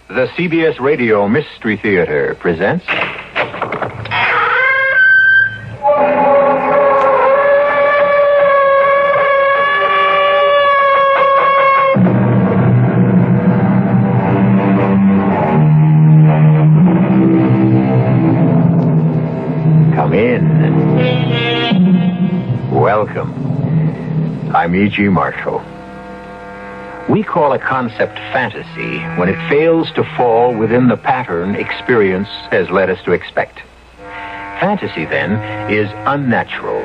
The CBS Radio Mystery Theater presents... Come in. Welcome. I'm E.G. Marshall. We call a concept fantasy when it fails to fall within the pattern experience has led us to expect. Fantasy, then, is unnatural,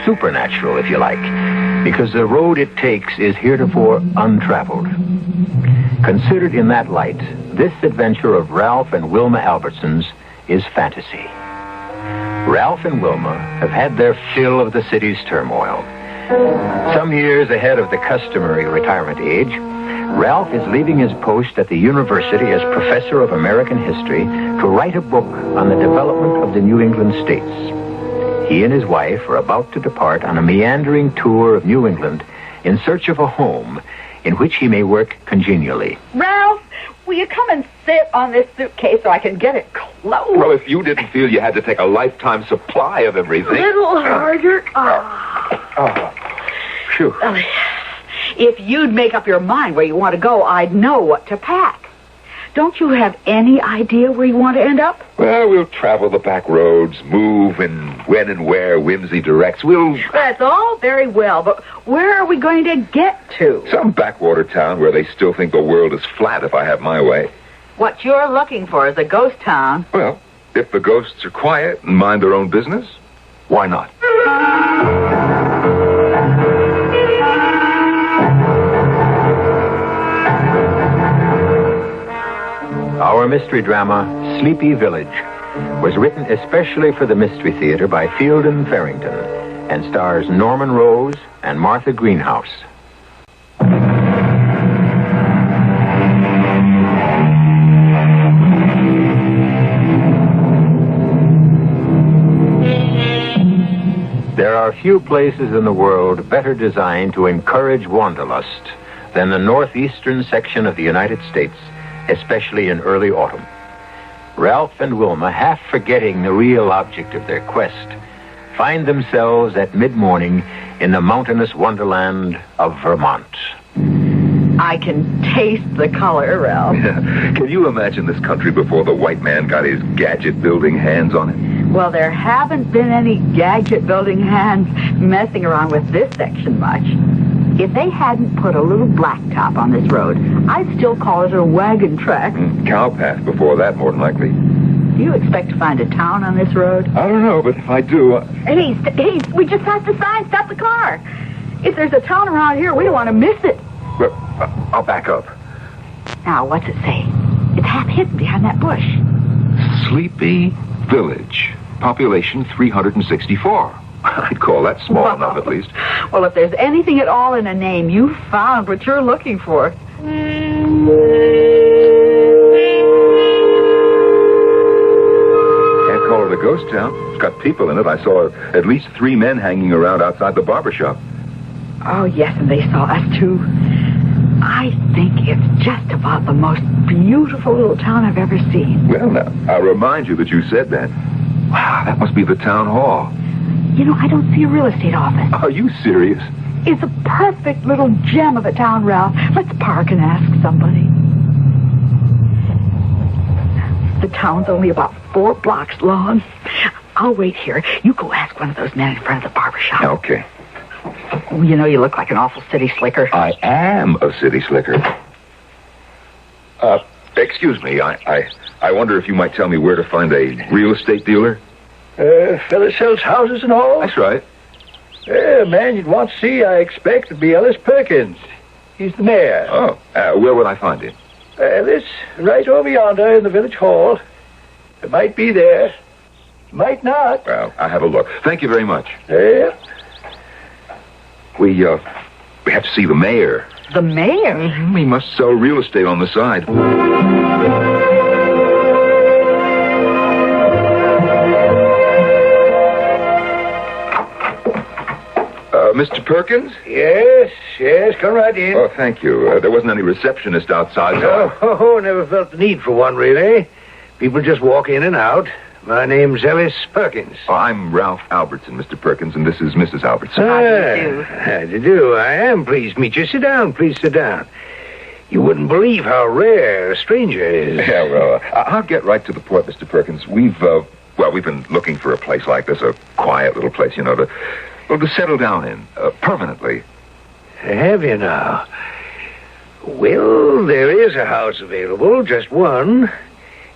supernatural, if you like, because the road it takes is heretofore untraveled. Considered in that light, this adventure of Ralph and Wilma Albertson's is fantasy. Ralph and Wilma have had their fill of the city's turmoil. Some years ahead of the customary retirement age, Ralph is leaving his post at the university as professor of American history to write a book on the development of the New England states. He and his wife are about to depart on a meandering tour of New England in search of a home in which he may work congenially. Ralph, will you come and sit on this suitcase so I can get it closed? Well, if you didn't feel you had to take a lifetime supply of everything... A little harder. Phew. Well, if you'd make up your mind where you want to go, I'd know what to pack. Don't you have any idea where you want to end up? Well, we'll travel the back roads, move, and when and where whimsy directs. That's all very well, but where are we going to get to? Some backwater town where they still think the world is flat if I have my way. What you're looking for is a ghost town. Well, if the ghosts are quiet and mind their own business, why not? Our mystery drama, Sleepy Village, was written especially for the Mystery Theater by Fielden Farrington and stars Norman Rose and Martha Greenhouse. There are few places in the world better designed to encourage wanderlust than the northeastern section of the United States, especially in early autumn. Ralph and Wilma, half forgetting the real object of their quest, find themselves at mid-morning in the mountainous wonderland of Vermont. I can taste the color, Ralph. Yeah. Can you imagine this country before the white man got his gadget-building hands on it? Well, there haven't been any gadget-building hands messing around with this section much. If they hadn't put a little blacktop on this road, I'd still call it a wagon track. Cow path before that, more than likely. Do you expect to find a town on this road? I don't know, but if I do... Hey, we just passed the sign. Stop the car. If there's a town around here, we don't want to miss it. Well, I'll back up. Now, what's it say? It's half hidden behind that bush. Sleepy Village. Population 364. I'd call that small enough, at least. Well, if there's anything at all in a name, you've found what you're looking for. Can't call it a ghost town. It's got people in it. I saw at least 3 men hanging around outside the barber shop. Oh, yes, and they saw us, too. I think it's just about the most beautiful little town I've ever seen. Well, now, I'll remind you that you said that. Wow, that must be the town hall. You know, I don't see a real estate office. Are you serious? It's a perfect little gem of a town, Ralph. Let's park and ask somebody. The town's only about 4 blocks long. I'll wait here. You go ask one of those men in front of the barber shop. Okay. You know, you look like an awful city slicker. I am a city slicker. Excuse me. I wonder if you might tell me where to find a real estate dealer? Fella sells houses and all? That's right. Man you'd want to see, I expect, would be Ellis Perkins. He's the mayor. Oh, where would I find him? This, right over yonder in the village hall. It might be there. Might not. Well, I'll have a look. Thank you very much. We have to see the mayor. The mayor? Mm-hmm. He must sell real estate on the side. Mr. Perkins? Yes, come right in. Oh, thank you. There wasn't any receptionist outside, so... Oh, never felt the need for one, really. People just walk in and out. My name's Ellis Perkins. Oh, I'm Ralph Albertson, Mr. Perkins, and this is Mrs. Albertson. How do you do? How do you do? I am pleased to meet you. Sit down, please sit down. You wouldn't believe how rare a stranger is. Yeah, well, I'll get right to the point, Mr. Perkins. We've been looking for a place like this, a quiet little place, to settle down in, permanently. Have you now? Well, there is a house available, just one.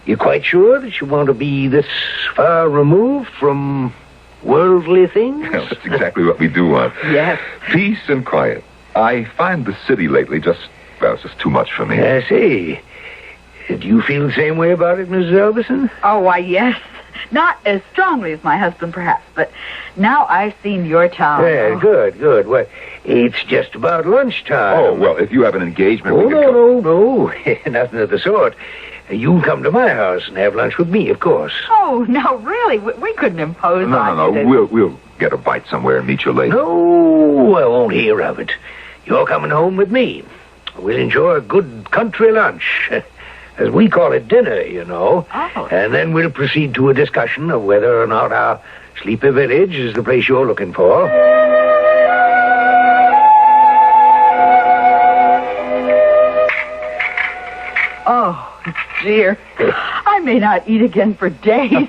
You quite sure that you want to be this far removed from worldly things? Well, that's exactly what we do want. Yes. Peace and quiet. I find the city lately it's just too much for me. I see. Do you feel the same way about it, Mrs. Albertson? Oh, why, yes. Not as strongly as my husband, perhaps, but now I've seen your town. Yeah, good. Well, it's just about lunchtime. Oh, well, if you have an engagement... Oh, we can no. Nothing of the sort. You can come to my house and have lunch with me, of course. Oh, no, really? We couldn't impose on you. No. We'll get a bite somewhere and meet you later. No, I won't hear of it. You're coming home with me. We'll enjoy a good country lunch. As we call it, dinner, Oh. And then we'll proceed to a discussion of whether or not our sleepy village is the place you're looking for. Oh, dear. I may not eat again for days.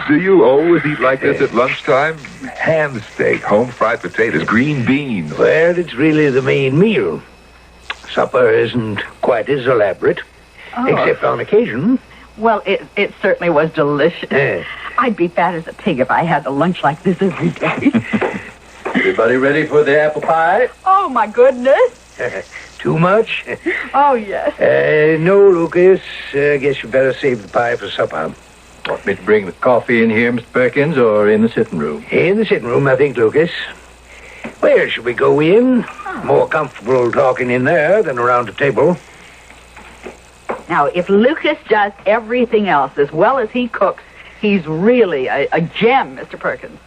Do you always eat like this at lunchtime? Ham steak, home fried potatoes, green beans. Well, it's really the main meal. Supper isn't quite as elaborate, except on occasion. Well, it certainly was delicious. Yeah. I'd be fat as a pig if I had a lunch like this every day. Everybody ready for the apple pie? Oh, my goodness. Too much? Oh, yes. No, Lucas. I guess you better save the pie for supper. Want me to bring the coffee in here, Mr. Perkins, or in the sitting room? In the sitting room, I think, Lucas. Where should we go in? More comfortable talking in there than around the table. Now, if Lucas does everything else as well as he cooks, he's really a gem, Mr. Perkins.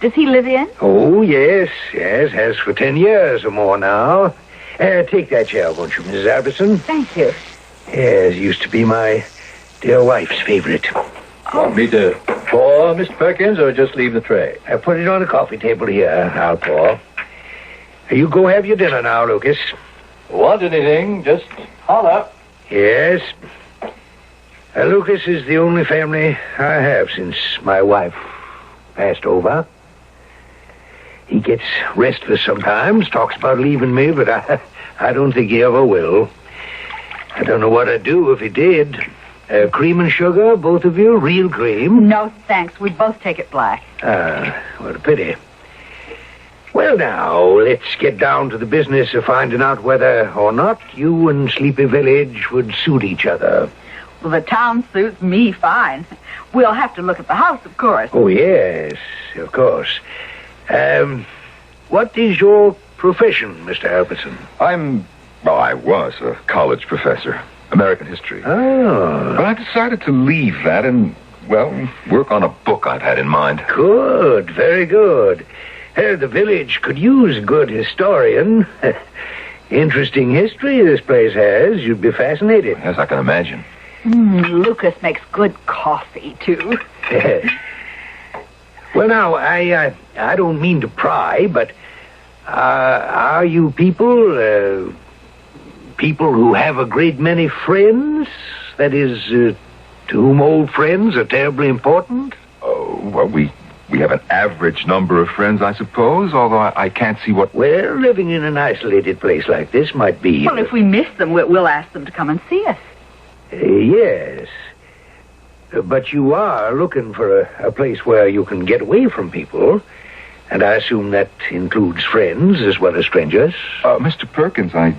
Does he live in? Oh, yes, has for 10 years or more now. Take that chair, won't you, Mrs. Albertson? Thank you. Yes, used to be my dear wife's favorite. Want me to pour, Mr. Perkins, or just leave the tray? I put it on the coffee table here. I'll pour. You go have your dinner now, Lucas. Want anything, just holler. Yes. Lucas is the only family I have since my wife passed over. He gets restless sometimes, talks about leaving me, but I don't think he ever will. I don't know what I'd do if he did. Cream and sugar, both of you? Real cream? No, thanks. We both take it black. What a pity. Well, now, let's get down to the business of finding out whether or not you and Sleepy Village would suit each other. Well, the town suits me fine. We'll have to look at the house, of course. Oh, yes, of course. What is your profession, Mr. Albertson? I was a college professor, American history. Oh. But I decided to leave that and, work on a book I've had in mind. Good, very good. The village could use a good historian. Interesting history this place has. You'd be fascinated. Yes, I can imagine. Lucas makes good coffee, too. Well, now, I don't mean to pry, but are you people who have a great many friends? That is, to whom old friends are terribly important? Oh, well, we have an average number of friends, I suppose, although I can't see what... Well, living in an isolated place like this might be... Well, if we miss them, we'll ask them to come and see us. Yes. But you are looking for a place where you can get away from people, and I assume that includes friends as well as strangers. Mr. Perkins, I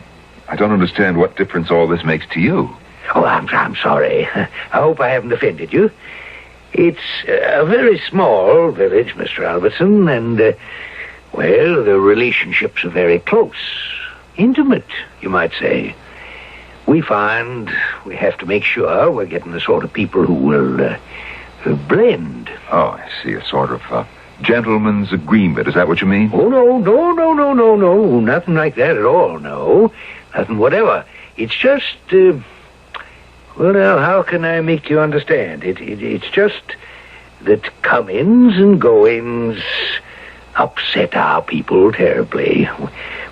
don't understand what difference all this makes to you. Oh, I'm sorry. I hope I haven't offended you. It's a very small village, Mr. Albertson, and, the relationships are very close. Intimate, you might say. We find we have to make sure we're getting the sort of people who will blend. Oh, I see. A sort of gentleman's agreement. Is that what you mean? Oh, no. Nothing like that at all, no. Nothing whatever. It's just, well, now, how can I make you understand? It's just that comings and goings upset our people terribly.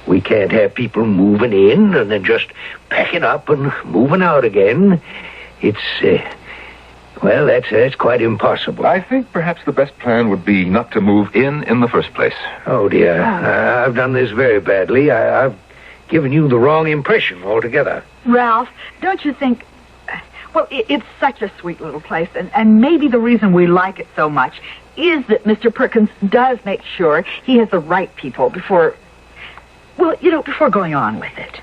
We can't have people moving in and then just packing up and moving out again. It's, well, that's quite impossible. I think perhaps the best plan would be not to move in the first place. Oh, dear. I've done this very badly. I've given you the wrong impression altogether. Ralph, don't you think... Well, it's such a sweet little place, and maybe the reason we like it so much is that Mr. Perkins does make sure he has the right people before going on with it.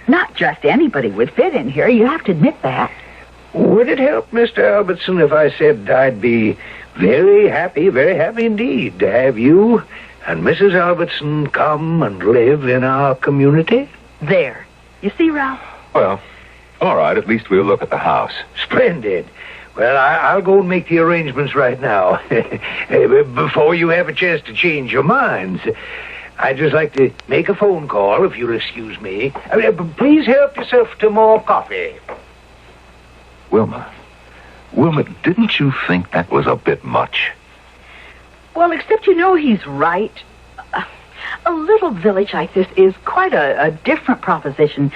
Not just anybody would fit in here. You have to admit that. Would it help, Mr. Albertson, if I said I'd be very happy indeed to have you and Mrs. Albertson come and live in our community? There. You see, Ralph? Well, all right, at least we'll look at the house. Splendid. Well, I'll go and make the arrangements right now. Before you have a chance to change your minds. I'd just like to make a phone call, if you'll excuse me. Please help yourself to more coffee. Wilma, didn't you think that was a bit much? Well, except he's right. A little village like this is quite a different proposition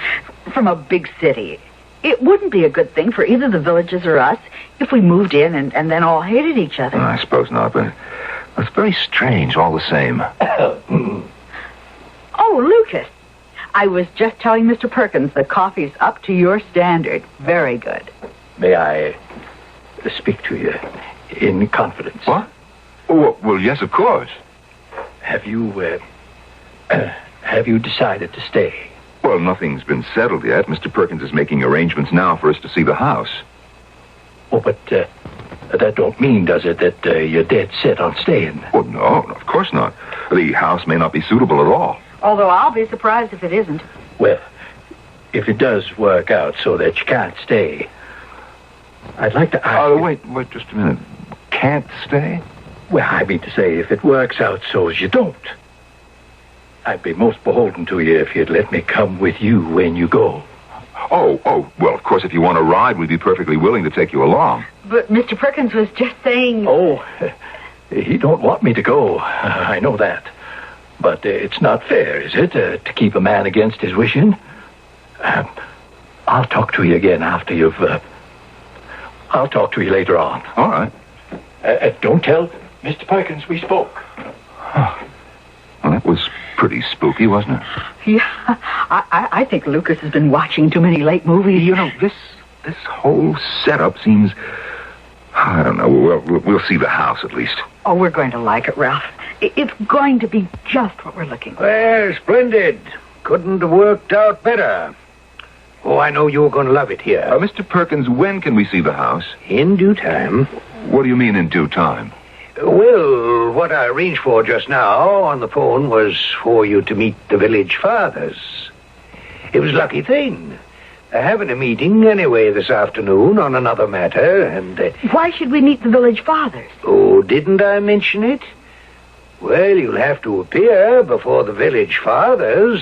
from a big city. It wouldn't be a good thing for either the villages or us if we moved in and then all hated each other. I suppose not, but it's very strange all the same. Oh, Lucas, I was just telling Mr. Perkins the coffee's up to your standard. Very good. May I speak to you in confidence? What? Oh, well, yes, of course. Have you decided to stay? Well, nothing's been settled yet. Mr. Perkins is making arrangements now for us to see the house. Oh, but that don't mean, does it, that you're dead set on staying? Oh, no, of course not. The house may not be suitable at all. Although I'll be surprised if it isn't. Well, if it does work out so that you can't stay, I'd like to ask... Wait just a minute. Can't stay? Well, I mean to say, if it works out so as you don't, I'd be most beholden to you if you'd let me come with you when you go. Oh, well, of course, if you want to ride, we'd be perfectly willing to take you along. But Mr. Perkins was just saying... Oh, he don't want me to go. I know that. But it's not fair, is it, to keep a man against his wishing? I'll talk to you again after you've... I'll talk to you later on. All right. Don't tell Mr. Perkins we spoke. Well, that was pretty spooky, wasn't it? Yeah, I think Lucas has been watching too many late movies. You know, this whole setup seems... I don't know. We'll see the house at least. Oh, we're going to like it, Ralph. It's going to be just what we're looking for. Well, splendid. Couldn't have worked out better. Oh, I know you're going to love it here. Mr. Perkins, when can we see the house? In due time. What do you mean in due time? Well, what I arranged for just now on the phone was for you to meet the village fathers. It was a lucky thing. They're having a meeting anyway this afternoon on another matter, and... Why should we meet the village fathers? Oh, didn't I mention it? Well, you'll have to appear before the village fathers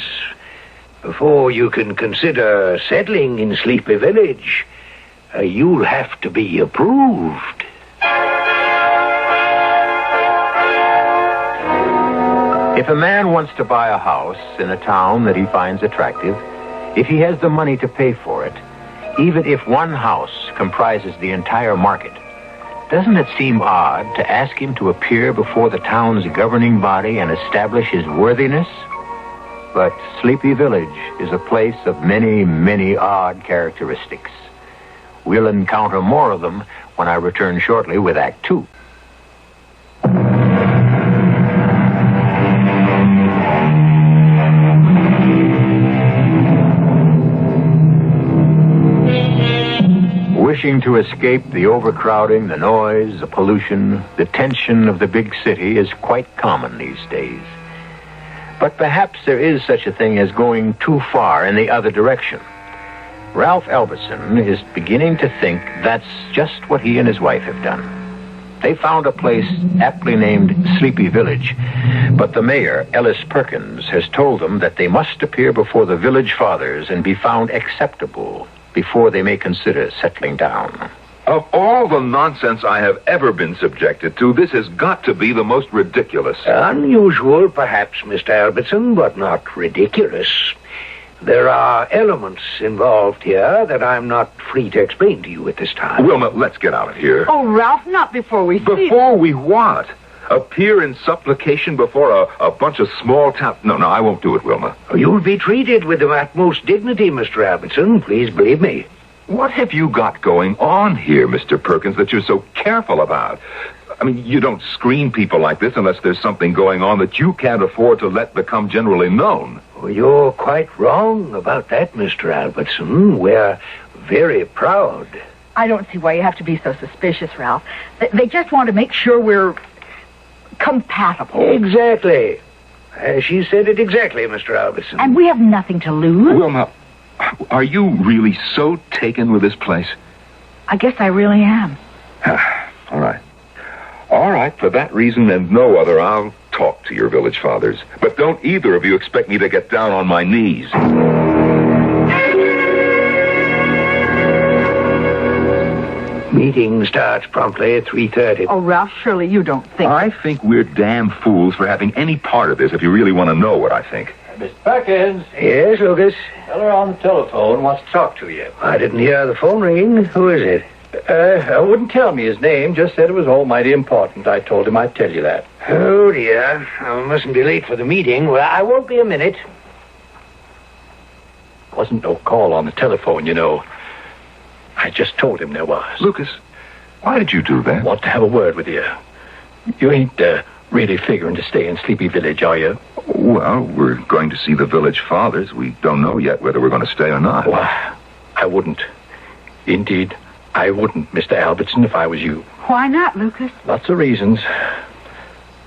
before you can consider settling in Sleepy Village. You'll have to be approved. If a man wants to buy a house in a town that he finds attractive, if he has the money to pay for it, even if one house comprises the entire market, doesn't it seem odd to ask him to appear before the town's governing body and establish his worthiness? But Sleepy Village is a place of many, many odd characteristics. We'll encounter more of them when I return shortly with Act 2. Wishing to escape the overcrowding, the noise, the pollution, the tension of the big city is quite common these days. But perhaps there is such a thing as going too far in the other direction. Ralph Albertson is beginning to think that's just what he and his wife have done. They found a place aptly named Sleepy Village, but the mayor, Ellis Perkins, has told them that they must appear before the village fathers and be found acceptable before they may consider settling down. Of all the nonsense I have ever been subjected to, this has got to be the most ridiculous. Unusual, perhaps, Mr. Albertson, but not ridiculous. There are elements involved here that I'm not free to explain to you at this time. Wilma, let's get out of here. Oh, Ralph, not before we see... Before we what? Appear in supplication before a bunch of small town... No, I won't do it, Wilma. You'll be treated with the utmost dignity, Mr. Albertson. Please believe me. What have you got going on here, Mr. Perkins, that you're so careful about? I mean, you don't screen people like this unless there's something going on that you can't afford to let become generally known. Well, you're quite wrong about that, Mr. Albertson. We're very proud. I don't see why you have to be so suspicious, Ralph. They just want to make sure we're compatible. Exactly. She said it exactly, Mr. Albertson. And we have nothing to lose. Wilma, are you really so taken with this place? I guess I really am. All right. All right, for that reason and no other, I'll talk to your village fathers. But don't either of you expect me to get down on my knees. Meeting starts promptly at 3:30. Oh, Ralph, surely you don't think... I think we're damn fools for having any part of this, if you really want to know what I think. Mr. Perkins, Yes, Lucas? tell her on the telephone wants to talk to you. I didn't hear the phone ringing. Who is it? Wouldn't tell me his name, just said it was almighty important. I told him I'd tell you that. Oh, dear. I mustn't be late for the meeting. Well, I won't be a minute. Wasn't no call on the telephone, you know. I just told him there was. Lucas, why did you do that? Want to have a word with you. You ain't really figuring to stay in Sleepy Village, are you? Well, we're going to see the village fathers. We don't know yet whether we're going to stay or not. Well, I wouldn't. Indeed, I wouldn't, Mr. Albertson, if I was you. Why not, Lucas? Lots of reasons.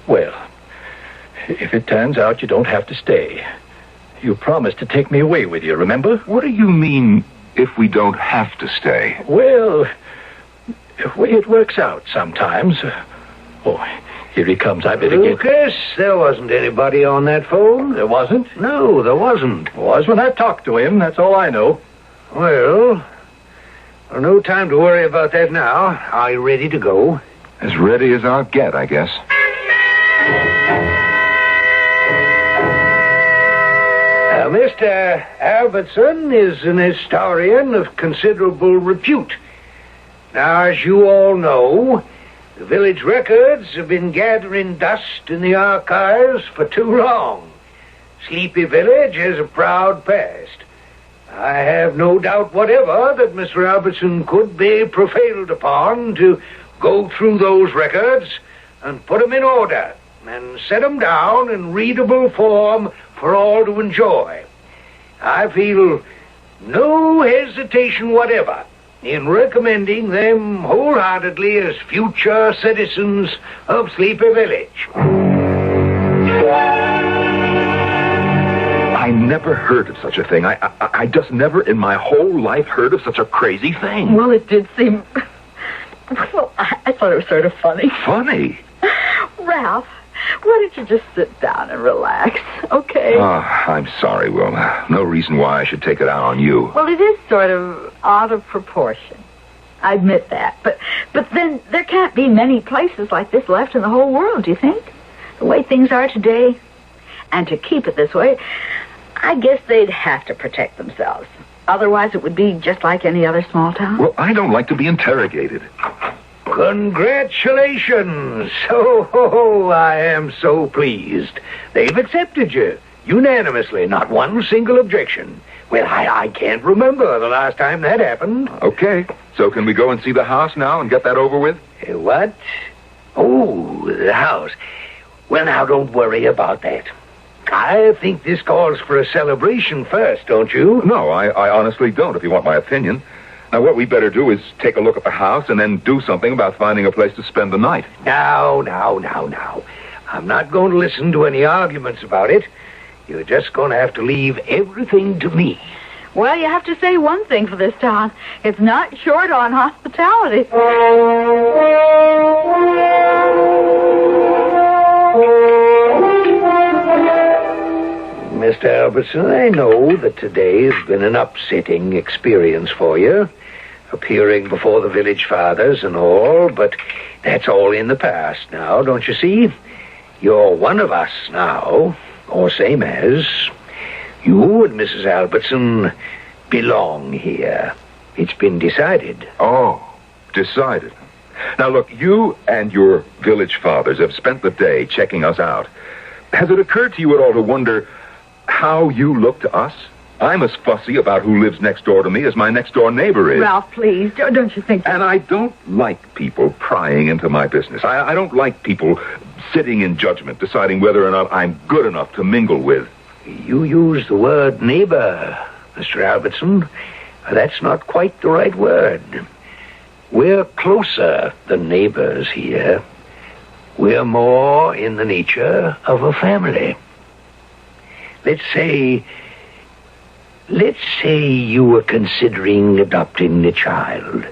Well, if it turns out you don't have to stay, you promised to take me away with you, remember? What do you mean, if we don't have to stay? Well, the way it works out sometimes. Oh, here he comes. I better get... Lucas, there wasn't anybody on that phone. There wasn't? No, there wasn't. Was when I talked to him. That's all I know. Well, no time to worry about that now. Are you ready to go? As ready as I'll get, I guess. Mr. Albertson is an historian of considerable repute. Now, as you all know, the village records have been gathering dust in the archives for too long. Sleepy Village has a proud past. I have no doubt whatever that Mr. Albertson could be prevailed upon to go through those records and put them in order and set them down in readable form for all to enjoy. I feel no hesitation whatever in recommending them wholeheartedly as future citizens of Sleepy Village. I never heard of such a thing. I just never in my whole life heard of such a crazy thing. Well, it did seem... Well, I thought it was sort of funny. Funny? Ralph, why don't you just sit down and relax, okay? Oh, I'm sorry, Wilma. No reason why I should take it out on you. Well, it is sort of out of proportion. I admit that. But then there can't be many places like this left in the whole world, do you think? The way things are today. And to keep it this way, I guess they'd have to protect themselves. Otherwise, it would be just like any other small town. Well, I don't like to be interrogated. Congratulations! Oh, I am so pleased. They've accepted you, unanimously, not one single objection. Well, I can't remember the last time that happened. Okay, so can we go and see the house now and get that over with? What? Oh, the house. Well, now, don't worry about that. I think this calls for a celebration first, don't you? No, I honestly don't, if you want my opinion. Now, what we better do is take a look at the house and then do something about finding a place to spend the night. Now. I'm not going to listen to any arguments about it. You're just going to have to leave everything to me. Well, you have to say one thing for this town. It's not short on hospitality. Mr. Albertson, I know that today has been an upsetting experience for you, appearing before the village fathers and all, but that's all in the past now, don't you see? You're one of us now, or same as. You and Mrs. Albertson belong here. It's been decided. Oh, decided. Now, look, you and your village fathers have spent the day checking us out. Has it occurred to you at all to wonder how you look to us? I'm as fussy about who lives next door to me as my next-door neighbor is. Ralph, please, don't you think... And I don't like people prying into my business. I don't like people sitting in judgment, deciding whether or not I'm good enough to mingle with. You use the word neighbor, Mr. Albertson. That's not quite the right word. We're closer than neighbors here. We're more in the nature of a family. Let's say you were considering adopting a child.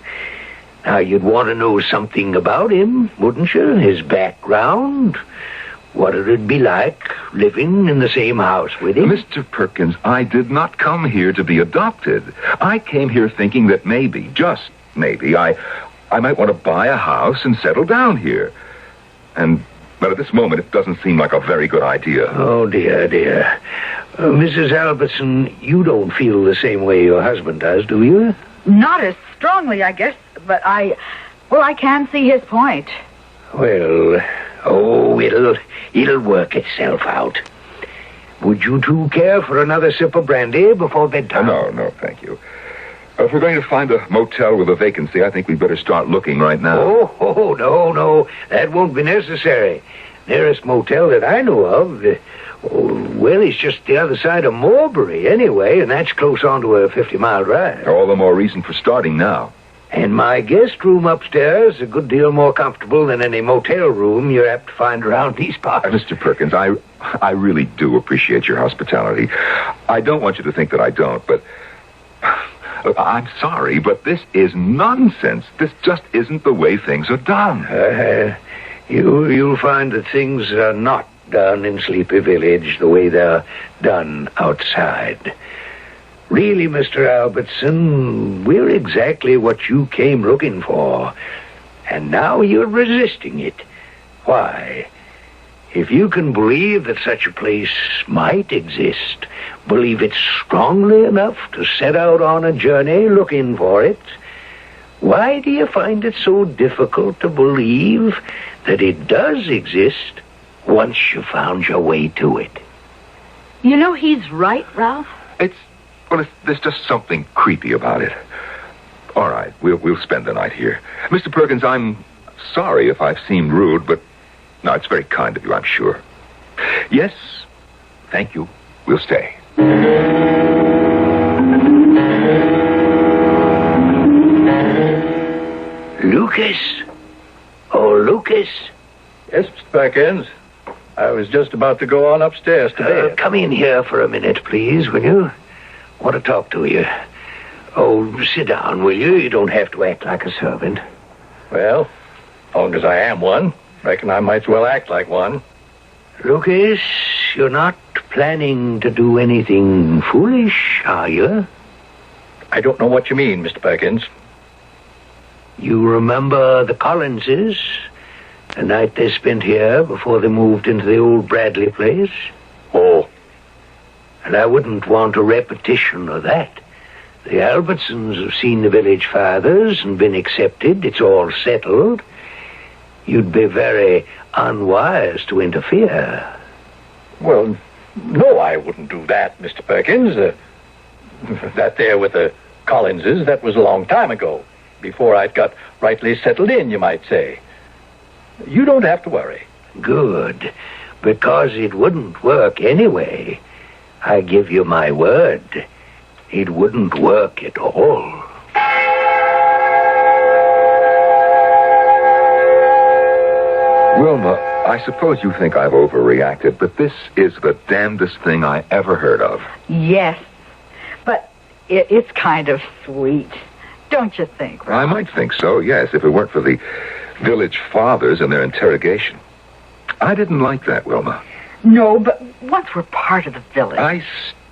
Now, you'd want to know something about him, wouldn't you? His background, what it would be like living in the same house with him. Mr. Perkins, I did not come here to be adopted. I came here thinking that maybe, just maybe, I might want to buy a house and settle down here. But at this moment, it doesn't seem like a very good idea. Oh, dear. Mrs. Albertson, you don't feel the same way your husband does, do you? Not as strongly, I guess, but I can see his point. Well, it'll work itself out. Would you two care for another sip of brandy before bedtime? No, thank you. If we're going to find a motel with a vacancy, I think we'd better start looking right now. Oh, no. That won't be necessary. Nearest motel that I know of, it's just the other side of Morebury anyway, and that's close onto a 50-mile drive. All the more reason for starting now. And my guest room upstairs is a good deal more comfortable than any motel room you're apt to find around these parts. Mr. Perkins, I really do appreciate your hospitality. I don't want you to think that I don't, but... I'm sorry, but this is nonsense. This just isn't the way things are done. You'll find that things are not done in Sleepy Village the way they're done outside. Really, Mr. Albertson, we're exactly what you came looking for. And now you're resisting it. Why? If you can believe that such a place might exist, believe it strongly enough to set out on a journey looking for it, why do you find it so difficult to believe that it does exist once you found your way to it? You know, he's right, Ralph. There's just something creepy about it. All right, we'll spend the night here. Mr. Perkins, I'm sorry if I've seemed rude, but... No, it's very kind of you, I'm sure. Yes, thank you. We'll stay. Lucas? Oh, Lucas? Yes, Mr. Perkins. I was just about to go on upstairs to bed. Come in here for a minute, please, will you? I want to talk to you. Oh, sit down, will you? You don't have to act like a servant. Well, as long as I am one, reckon I might as well act like one. Lucas, you're not planning to do anything foolish, are you? I don't know what you mean, Mr. Perkins. You remember the Collinses? The night they spent here before they moved into the old Bradley place? Oh. And I wouldn't want a repetition of that. The Albertsons have seen the village fathers and been accepted. It's all settled. You'd be very unwise to interfere. Well, no, I wouldn't do that, Mr. Perkins. That there with the Collinses, that was a long time ago. Before I'd got rightly settled in, you might say. You don't have to worry. Good. Because it wouldn't work anyway. I give you my word. It wouldn't work at all. Wilma, I suppose you think I've overreacted, but this is the damnedest thing I ever heard of. Yes, but It's kind of sweet. Don't you think, I Ralph? might think so, yes, if it weren't for the village fathers and their interrogation. I didn't like that, Wilma. No, but once we're part of the village... I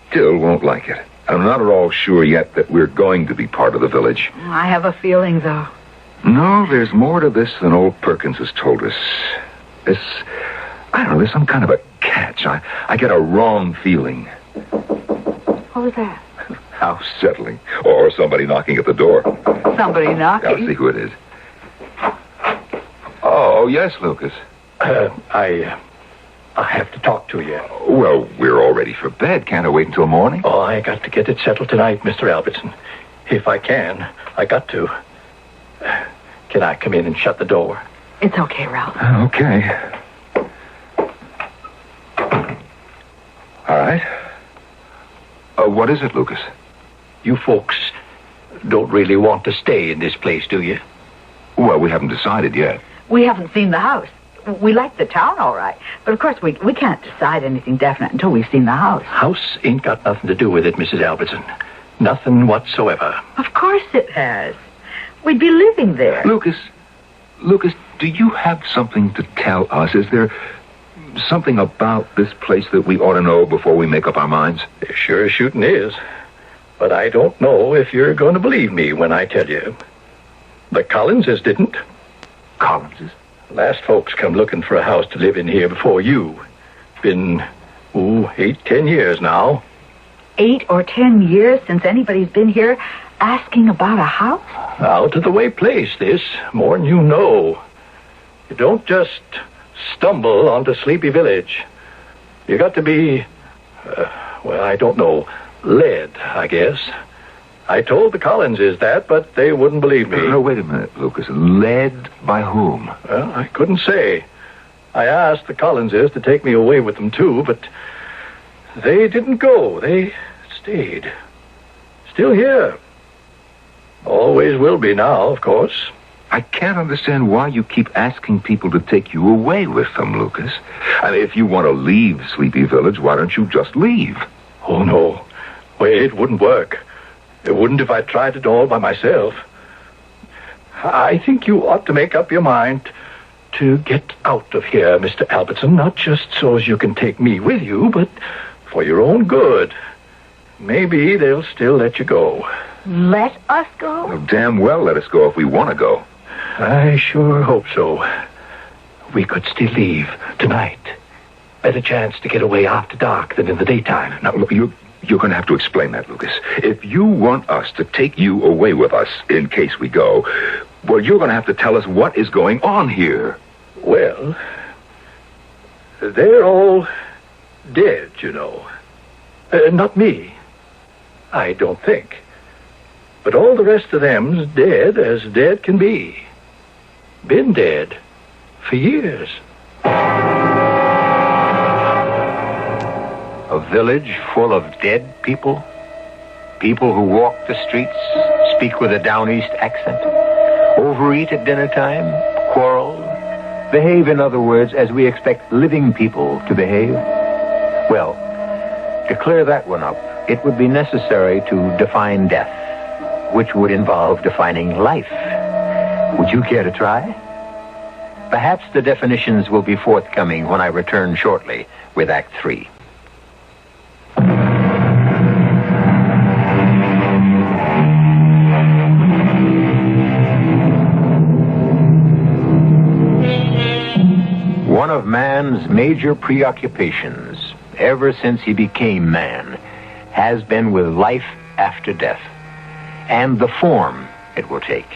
still won't like it. I'm not at all sure yet that we're going to be part of the village. I have a feeling, though. No, there's more to this than old Perkins has told us. I don't know, there's some kind of a catch. I get a wrong feeling. What was that? How settling. Or somebody knocking at the door. Somebody knocking? I'll see who it is. Oh, yes, Lucas. I have to talk to you. Well, we're all ready for bed. Can't I wait until morning? Oh, I got to get it settled tonight, Mr. Albertson. If I can, I got to. Can I come in and shut the door? It's okay, Ralph. Okay. All right. What is it, Lucas? You folks don't really want to stay in this place, do you? Well, we haven't decided yet. We haven't seen the house. We like the town, all right. But, of course, we can't decide anything definite until we've seen the house. House ain't got nothing to do with it, Mrs. Albertson. Nothing whatsoever. Of course it has. We'd be living there. Lucas, do you have something to tell us? Is there something about this place that we ought to know before we make up our minds? There sure as shooting is. But I don't know if you're going to believe me when I tell you. The Collinses didn't. Collinses? Last folks come looking for a house to live in here before you. Been, 8-10 years now. 8 or 10 years since anybody's been here asking about a house? Out of the way place, this. More'n you know. You don't just stumble onto Sleepy Village. You got to be, I don't know, led, I guess. I told the Collinses that, but they wouldn't believe me. No, wait a minute, Lucas. Led by whom? Well, I couldn't say. I asked the Collinses to take me away with them, too, but they didn't go. They stayed. Still here. Always will be now, of course. I can't understand why you keep asking people to take you away with them, Lucas. I mean, if you want to leave Sleepy Village, why don't you just leave? Oh, no. Well, it wouldn't work. It wouldn't if I tried it all by myself. I think you ought to make up your mind to get out of here, Mr. Albertson, not just so as you can take me with you, but for your own good. Maybe they'll still let you go. Let us go? Well, damn well let us go if we want to go. I sure hope so. We could still leave tonight. Better chance to get away after dark than in the daytime. Now, look, you're going to have to explain that, Lucas. If you want us to take you away with us in case we go, well, you're going to have to tell us what is going on here. Well, they're all dead, you know. Not me. I don't think. But all the rest of them's dead as dead can be. Been dead for years. A village full of dead people? People who walk the streets, speak with a down east accent, overeat at dinner time, quarrel, behave, in other words, as we expect living people to behave? Well, to clear that one up, it would be necessary to define death, which would involve defining life. Would you care to try? Perhaps the definitions will be forthcoming when I return shortly with Act 3. One of man's major preoccupations, ever since he became man, has been with life after death, and the form it will take.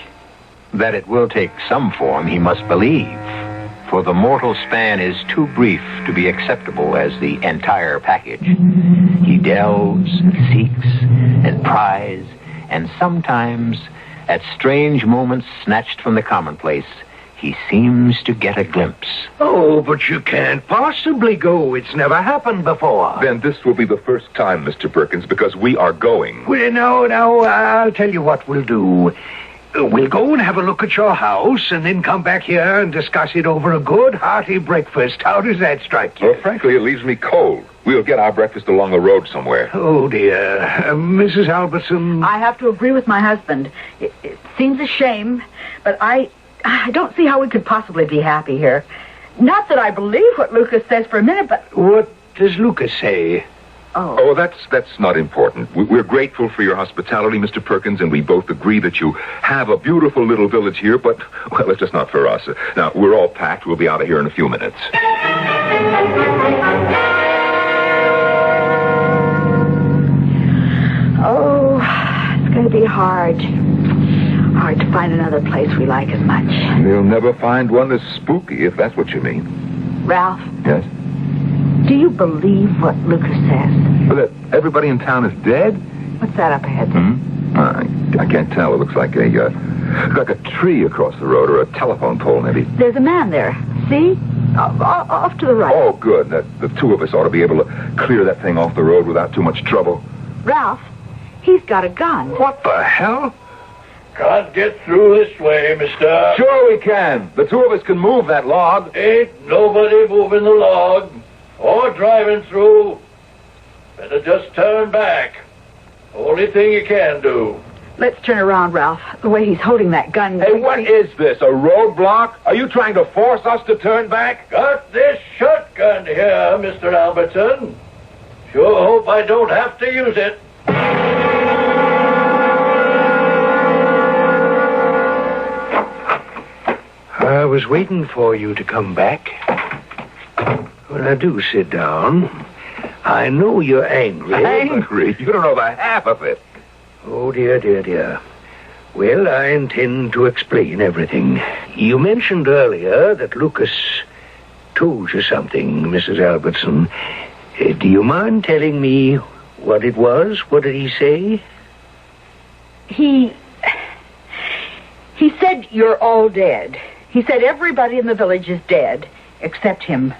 That it will take some form, he must believe, for the mortal span is too brief to be acceptable as the entire package. He delves and seeks and pries, and sometimes, at strange moments snatched from the commonplace, he seems to get a glimpse. Oh, but you can't possibly go. It's never happened before. Then this will be the first time, Mr. Perkins, because we are going. Well, no, I'll tell you what we'll do. We'll go and have a look at your house and then come back here and discuss it over a good, hearty breakfast. How does that strike you? Well, frankly, it leaves me cold. We'll get our breakfast along the road somewhere. Oh, dear. Mrs. Albertson. I have to agree with my husband. It seems a shame, but I don't see how we could possibly be happy here. Not that I believe what Lucas says for a minute, but... What does Lucas say? Oh, that's not important. We're grateful for your hospitality, Mr. Perkins, and we both agree that you have a beautiful little village here, but, well, it's just not for us. Now, we're all packed. We'll be out of here in a few minutes. Oh, it's going to be hard. Hard to find another place we like as much. You'll never find one as spooky, if that's what you mean. Ralph, Yes? do you believe what Lucas says? Well, that everybody in town is dead? What's that up ahead? I can't tell. It looks like a tree across the road or a telephone pole, maybe. There's a man there. See? Off to the right. Oh, good. The two of us ought to be able to clear that thing off the road without too much trouble. Ralph, he's got a gun. What the hell? Can't get through this way, mister. Sure we can. The two of us can move that log. Ain't nobody moving the log or driving through. Better just turn back. Only thing you can do. Let's turn around, Ralph. The way he's holding that gun... Hey, what is this, a roadblock? Are you trying to force us to turn back? Got this shotgun here, Mr. Albertson. Sure hope I don't have to use it. I was waiting for you to come back. Well, now do sit down. I know you're angry. Angry? You don't know the half of it. Oh, dear, dear, dear. Well, I intend to explain everything. You mentioned earlier that Lucas told you something, Mrs. Albertson. Do you mind telling me what it was? What did he say? He said you're all dead. He said everybody in the village is dead, except him.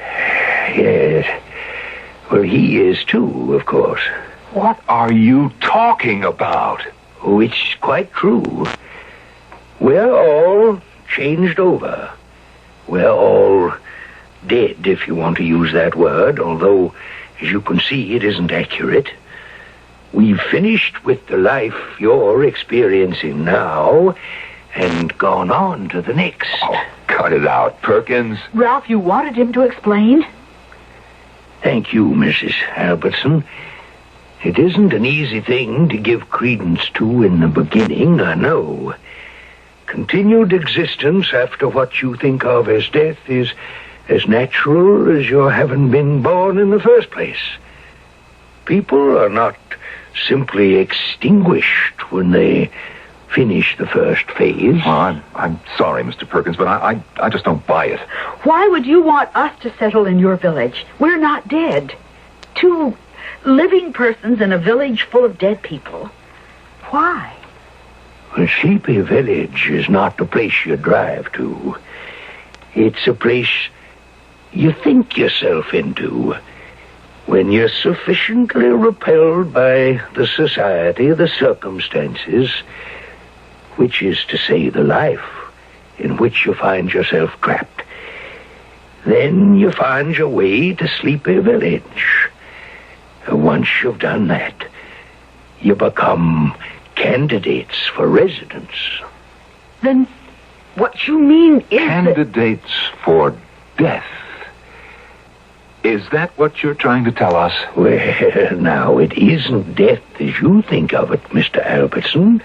Yes. Well, he is too, of course. What are you talking about? Oh, it's quite true. We're all changed over. We're all dead, if you want to use that word, although, as you can see, it isn't accurate. We've finished with the life you're experiencing now and gone on to the next. Oh, cut it out, Perkins. Ralph, you wanted him to explain? Thank you, Mrs. Albertson. It isn't an easy thing to give credence to in the beginning, I know. Continued existence after what you think of as death is as natural as your having been born in the first place. People are not simply extinguished when they finish the first phase. Oh, I'm sorry, Mr. Perkins, but I just don't buy it. Why would you want us to settle in your village? We're not dead. Two living persons in a village full of dead people. Why? A sleepy village is not the place you drive to. It's a place you think yourself into when you're sufficiently repelled by the society, the circumstances, which is to say the life in which you find yourself trapped. Then you find your way to Sleepy Village. Once you've done that, you become candidates for residence. Then what you mean is Candidates for death. Is that what you're trying to tell us? Well, now, it isn't death as you think of it, Mr. Albertson.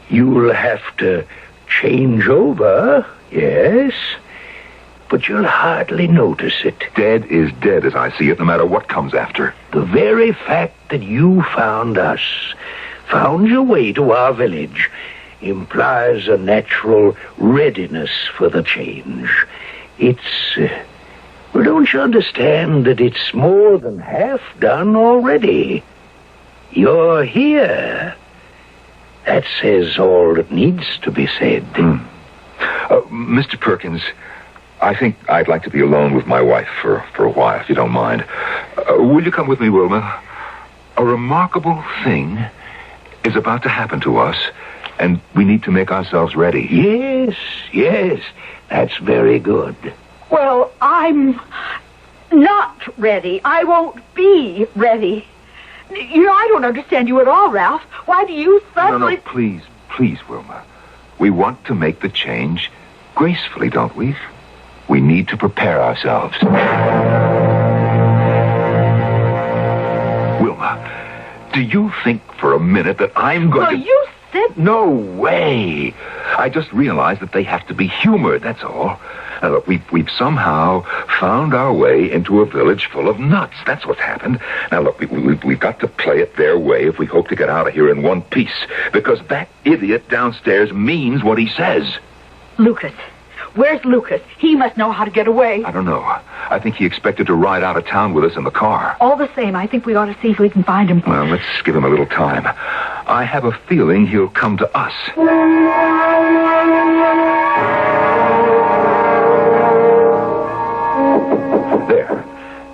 You'll have to change over, yes, but you'll hardly notice it. Dead is dead as I see it, no matter what comes after. The very fact that you found us, found your way to our village, implies a natural readiness for the change. It's, well, don't you understand that it's more than half done already? You're here. That says all that needs to be said. Mr. Perkins, I think I'd like to be alone with my wife for a while, if you don't mind. Will you come with me, Wilma? A remarkable thing is about to happen to us, and we need to make ourselves ready. Yes, that's very good. Well, I'm not ready. I won't be ready. I don't understand you at all, Ralph. Why do you suddenly... No, please, Wilma. We want to make the change gracefully, don't we? We need to prepare ourselves. Wilma, do you think for a minute that I'm going to... Well, you said... No way. I just realized that they have to be humored, that's all. Now, look, we've somehow found our way into a village full of nuts. That's what's happened. Now, look, we've got to play it their way if we hope to get out of here in one piece. Because that idiot downstairs means what he says. Lucas. Where's Lucas? He must know how to get away. I don't know. I think he expected to ride out of town with us in the car. All the same, I think we ought to see if we can find him. Well, let's give him a little time. I have a feeling he'll come to us.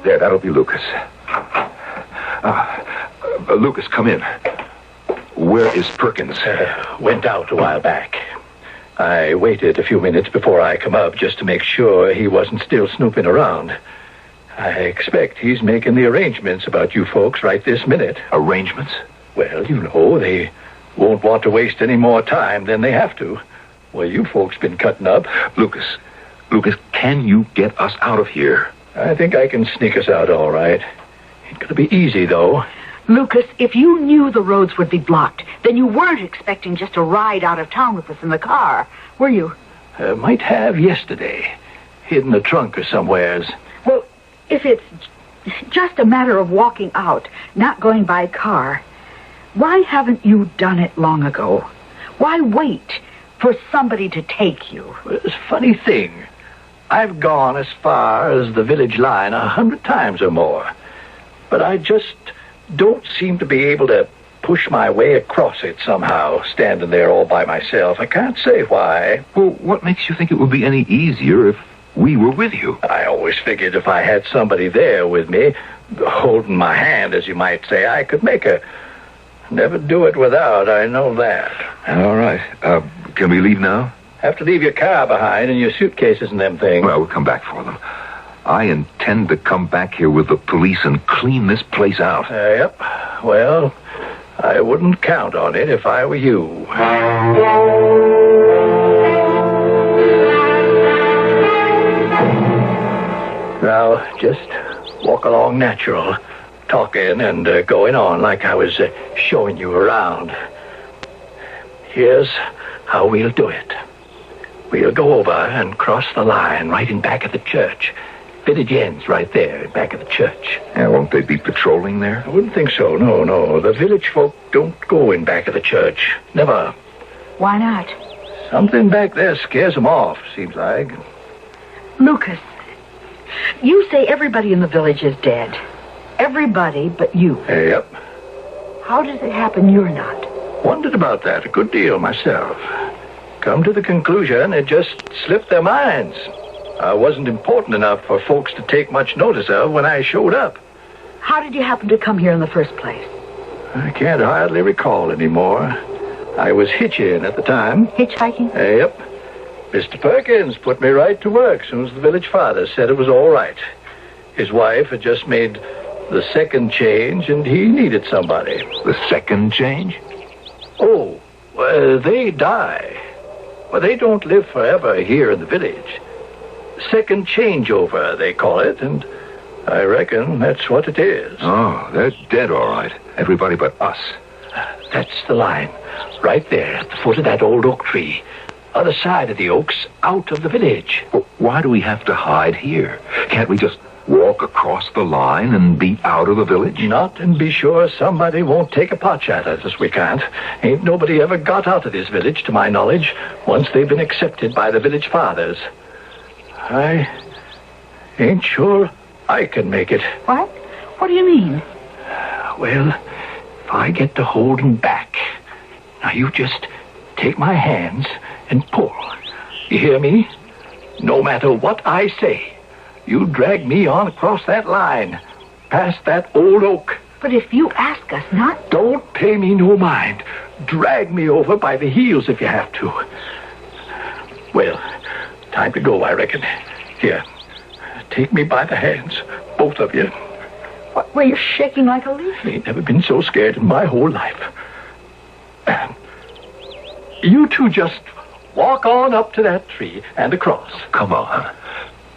There, that'll be Lucas. Lucas, come in. Where is Perkins? Went out a while back. I waited a few minutes before I come up just to make sure he wasn't still snooping around. I expect he's making the arrangements about you folks right this minute. Arrangements? Well, they won't want to waste any more time than they have to. Well, you folks been cutting up. Lucas, can you get us out of here? I think I can sneak us out all right. Ain't gonna be easy, though. Lucas, if you knew the roads would be blocked, then you weren't expecting just to ride out of town with us in the car, were you? Might have yesterday. Hid in the trunk or somewheres. Well, if it's just a matter of walking out, not going by car, why haven't you done it long ago? Why wait for somebody to take you? It's a funny thing. I've gone as far as the village line 100 times or more. But I just don't seem to be able to push my way across it somehow, standing there all by myself. I can't say why. Well, what makes you think it would be any easier if we were with you? I always figured if I had somebody there with me, holding my hand, as you might say, I could make her. Never do it without, I know that. All right. Can we leave now? Have to leave your car behind and your suitcases and them things. Well, we'll come back for them. I intend to come back here with the police and clean this place out. Yep. Well, I wouldn't count on it if I were you. Now, just walk along natural, talking and going on like I was showing you around. Here's how we'll do it. We'll go over and cross the line right in back of the church. Village ends right there, back of the church. Yeah, won't they be patrolling there? I wouldn't think so, no. The village folk don't go in back of the church. Never. Why not? Something back there scares them off, seems like. Lucas, you say everybody in the village is dead. Everybody but you. Yep. How does it happen you're not? Wondered about that a good deal myself. Come to the conclusion it just slipped their minds. I wasn't important enough for folks to take much notice of when I showed up. How did you happen to come here in the first place? I can't hardly recall anymore. I was hitching at the time. Hitchhiking? Yep. Mr. Perkins put me right to work as soon as the village father said it was all right. His wife had just made the second change, and he needed somebody. The second change? Oh, they die. Well, they don't live forever here in the village. Second changeover, they call it, and I reckon that's what it is. Oh, they're dead, all right. Everybody but us. That's the line. Right there, at the foot of that old oak tree. Other side of the oaks, out of the village. Well, why do we have to hide here? Can't we just walk across the line and be out of the village? Not and be sure somebody won't take a pot at us. We can't. Ain't nobody ever got out of this village, to my knowledge, once they've been accepted by the village fathers. I ain't sure I can make it. What? What do you mean? Well, if I get to holding back, now you just take my hands and pull. You hear me? No matter what I say, you drag me on across that line, past that old oak. But if you ask us not... Don't pay me no mind. drag me over by the heels if you have to. Well, time to go, I reckon. Here, take me by the hands, both of you. What, well, you're shaking like a leaf. I ain't never been so scared in my whole life. You two just walk on up to that tree and across. Come on.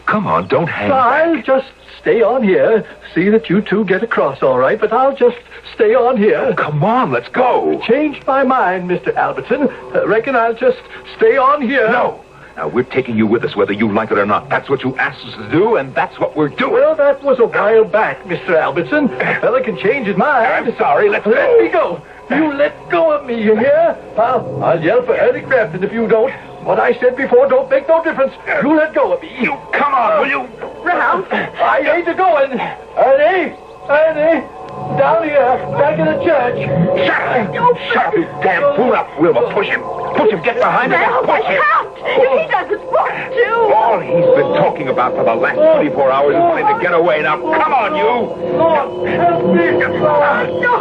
Come on, don't hang I'll back. just stay on here. See that you two get across all right, but I'll just stay on here. Come on, let's go. Changed my mind, Mr. Albertson. Reckon I'll just stay on here. No. Now, we're taking you with us whether you like it or not. That's what you asked us to do, and that's what we're doing. Well, that was a while back, Mr. Albertson. A fella can change his mind. I'm sorry, let's Let go. me go. You let go of me, you hear? I'll yell for Ernie Grafton if you don't. What I said before don't make no difference. You let go of me. You come on, will you? Ralph! I ain't a-going. Ernie, down here, back in the church. Shut up! Shut up, you damn fool! Up, Wilma, push him! Push him, get behind him Ralph, and I push him! can't! If he doesn't want to! All he's been talking about for the last 24 hours is wanting to get away. Now, come on, you! Lord, help me. No!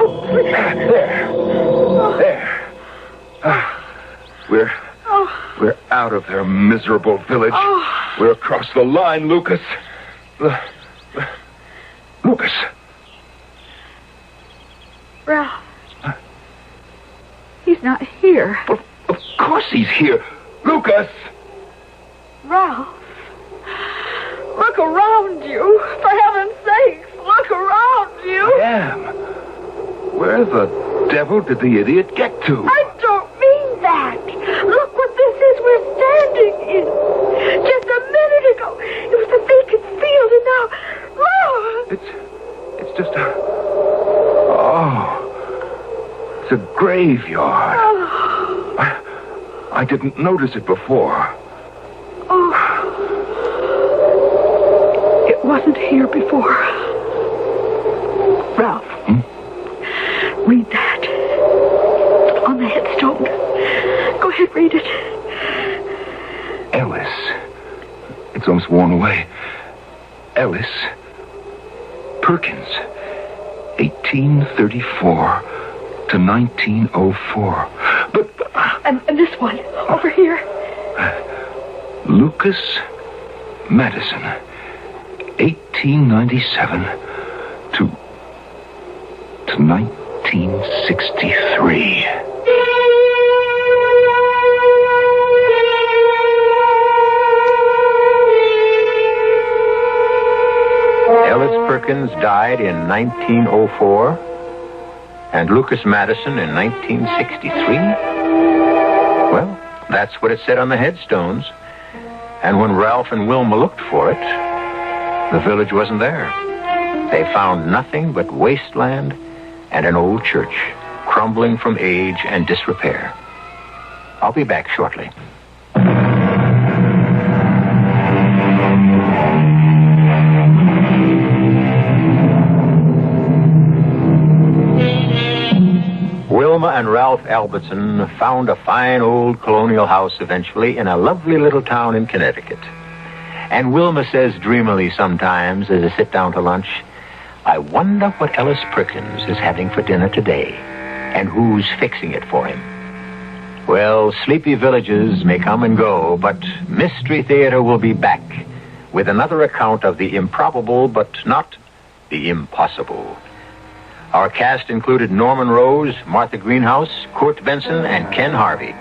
There. We're out of their miserable village. We're across the line, Lucas. Lucas. Ralph. He's not here. Of course he's here. Lucas! Ralph. Look around you. For heaven's sake, look around you. I am. Where the devil did the idiot get to? I don't mean that. Look what this is we're standing in. Just a minute ago, it was a vacant field, and now... Oh! It's just a... Oh. It's a graveyard. I didn't notice it before. Oh. It wasn't here before. Ralph. Read that. On the headstone. Go ahead, read it. Ellis. It's almost worn away. Ellis. Perkins. 1834 to 1904. But... And this one, over here. Lucas Madison. 1897 to 1963. Ellis Perkins died in 1904, and Lucas Madison in 1963. Well, that's what it said on the headstones. And when Ralph and Wilma looked for it, the village wasn't there. They found nothing but wasteland and an old church, crumbling from age and disrepair. I'll be back shortly. Wilma and Ralph Albertson found a fine old colonial house eventually in a lovely little town in Connecticut. And Wilma says dreamily sometimes as they sit down to lunch, I wonder what Ellis Perkins is having for dinner today, and who's fixing it for him. Well, sleepy villages may come and go, but Mystery Theater will be back with another account of the improbable, but not the impossible. Our cast included Norman Rose, Martha Greenhouse, Kurt Benson, and Ken Harvey.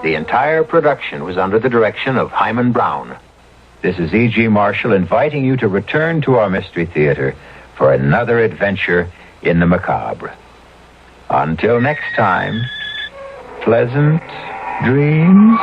The entire production was under the direction of Hyman Brown. This is E.G. Marshall inviting you to return to our Mystery Theater for another adventure in the macabre. Until next time, pleasant dreams.